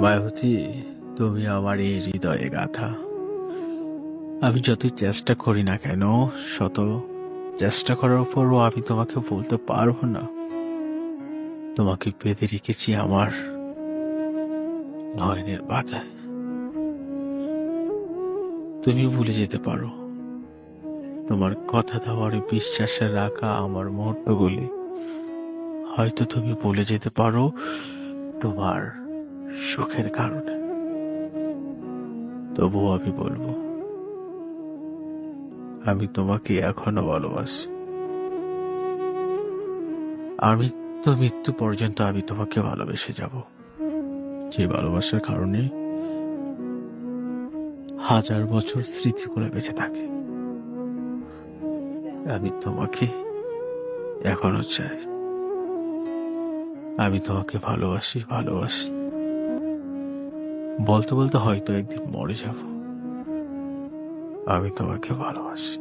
মায়াবতী, তুমি আমার এই হৃদয়ে গাথা। আমি যতই চেষ্টা করি না কেন, শত চেষ্টা করার পরও আমি তোমাকে বলতে পারবো না। তোমাকে বেঁধে রেখেছি আমার নয়নের বাধায়। তুমি ভুলে যেতে পারো, তোমার কথা দেওয়ার বিশ্বাসে রাখা আমার মুহূর্তগুলি। হয়তো তুমি ভুলে যেতে পারো তোমার সুখের কারণে। তবুও আমি বলবো, আমি তোমাকে এখনো ভালোবাসি। আমি তো মৃত্যু পর্যন্ত আমি তোমাকে ভালোবেসে যাব, যে ভালোবাসার কারণে হাজার বছর স্মৃতি করে বেঁচে থাকে। আমি তোমাকে এখনো চাই। আমি তোমাকে ভালোবাসি ভালোবাসি। বলতে বলতে হয়তো একদিন মরে যাব। আমি তোমাকে ভালোবাসি।